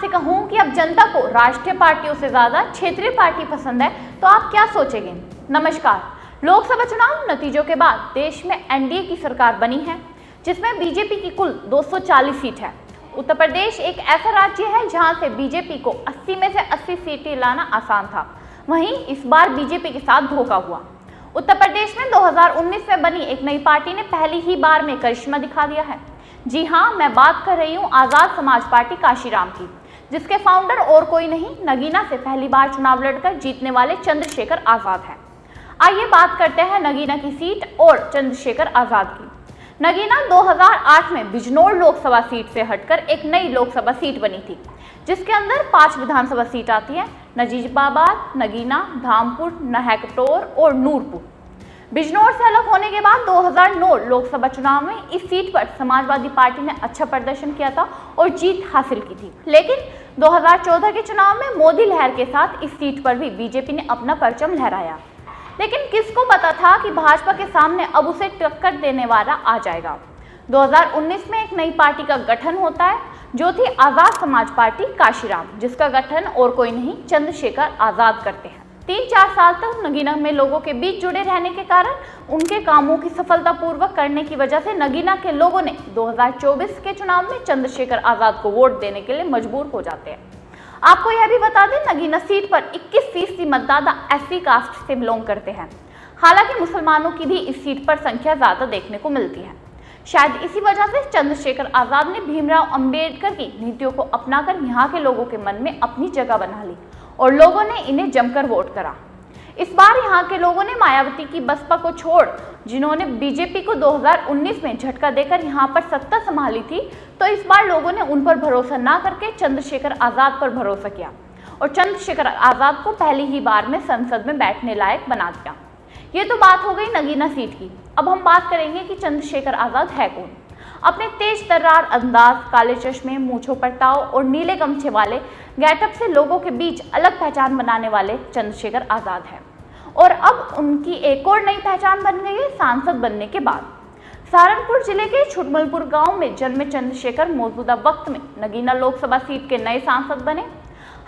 आपसे कहूं कि अब जनता को राष्ट्रीय पार्टियों से ज्यादा क्षेत्रीय पार्टी पसंद है तो आप क्या सोचेंगे। नमस्कार। लोकसभा चुनाव नतीजों के बाद देश में एनडीए की सरकार बनी है जिसमें बीजेपी की कुल 240 सीट है। उत्तर प्रदेश एक ऐसा राज्य है जहां से बीजेपी को 80 में से 80 सीटें लाना आसान था, वहीं इस बार बीजेपी के साथ धोखा हुआ। उत्तर प्रदेश में 2019 में बनी एक नई पार्टी ने पहली ही बार में करिश्मा दिखा दिया है। जी हाँ, मैं बात कर रही हूँ आजाद समाज पार्टी काशीराम की, जिसके फाउंडर और कोई नहीं नगीना से पहली बार चुनाव लड़कर जीतने वाले चंद्रशेखर आजाद हैं। आइए बात करते हैं नगीना की सीट और चंद्रशेखर आजाद की। नगीना 2008 में बिजनौर लोकसभा सीट से हटकर एक नई लोकसभा सीट बनी थी, जिसके अंदर 5 विधानसभा सीट आती हैं: नजीबाबाद, नगीना, धामपुर, नहकटोर और नूरपुर। बिजनौर से अलग होने के बाद 2009 लोकसभा चुनाव में इस सीट पर समाजवादी पार्टी ने अच्छा प्रदर्शन किया था और जीत हासिल की थी, लेकिन 2014 के चुनाव में मोदी लहर के साथ इस सीट पर भी बीजेपी ने अपना परचम लहराया। लेकिन किसको पता था कि भाजपा के सामने अब उसे टक्कर देने वाला आ जाएगा। 2019 में एक नई पार्टी का गठन होता है जो थी आजाद समाज पार्टी काशीराम, जिसका गठन और कोई नहीं चंद्रशेखर आजाद करते हैं। 3-4 साल तक नगीना में लोगों के बीच जुड़े रहने के कारण उनके कामों की सफलतापूर्वक करने की वजह से नगीना के लोगों ने 2024 के चुनाव में चंद्रशेखर आजाद को वोट देने के लिए मजबूर हो जाते हैं। आपको यह भी बता दें, नगीना सीट पर 21% मतदाता एससी कास्ट से बिलोंग करते हैं। हालांकि मुसलमानों की भी इस सीट पर संख्या ज्यादा देखने को मिलती है। शायद इसी वजह से चंद्रशेखर आजाद ने भीमराव अंबेडकर की नीतियों को अपनाकर यहाँ के लोगों के मन में अपनी जगह बना ली और लोगों ने इन्हें जमकर वोट करा। इस बार यहाँ के लोगों ने मायावती की बसपा को छोड़, जिन्होंने बीजेपी को 2019 में झटका देकर यहाँ पर सत्ता संभाली थी, तो इस बार लोगों ने उन पर भरोसा ना करके चंद्रशेखर आजाद पर भरोसा किया और चंद्रशेखर आजाद को पहली ही बार में संसद में बैठने लायक बना दिया। ये तो बात हो गई नगीना सीट की। अब हम बात करेंगे कि चंद्रशेखर आजाद है कौन। अपने तेज तर्रार अंदाज, काले चश्मे, मूंछों पर ताव और नीले गमछे वाले गेटअप से लोगों के बीच अलग पहचान बनाने वाले चंद्रशेखर आजाद हैं और अब उनकी एक और नई पहचान बन गई है सांसद बनने के बाद। सहारनपुर जिले के छुटमलपुर गांव में जन्मे चंद्रशेखर मौजूदा वक्त में नगीना लोकसभा सीट के नए सांसद बने।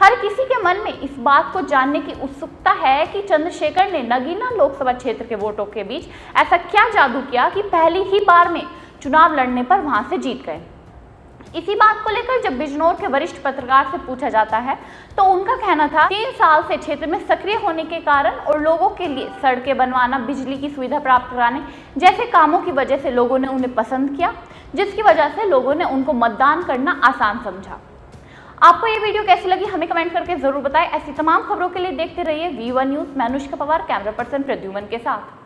हर किसी के मन में इस बात को जानने की उत्सुकता है कि चंद्रशेखर ने नगीना लोकसभा क्षेत्र के वोटों के बीच ऐसा क्या जादू किया कि पहली ही बार में चुनाव लड़ने पर वहां से जीत गए। इसी बात को लेकर जब बिजनौर के वरिष्ठ पत्रकार से पूछा जाता है तो उनका कहना था 3 साल से क्षेत्र में सक्रिय होने के कारण और लोगों के लिए सड़कें बनवाना, बिजली की सुविधा प्राप्त कराने जैसे कामों की वजह से लोगों ने उन्हें पसंद किया, जिसकी वजह से लोगों ने उनको मतदान करना आसान समझा। आपको ये वीडियो कैसी लगी हमें कमेंट करके जरूर बताएं। ऐसी तमाम खबरों के लिए देखते रहिए V1 न्यूज़। मैं अनुष्का पवार, कैमरा पर्सन प्रद्युमन के साथ।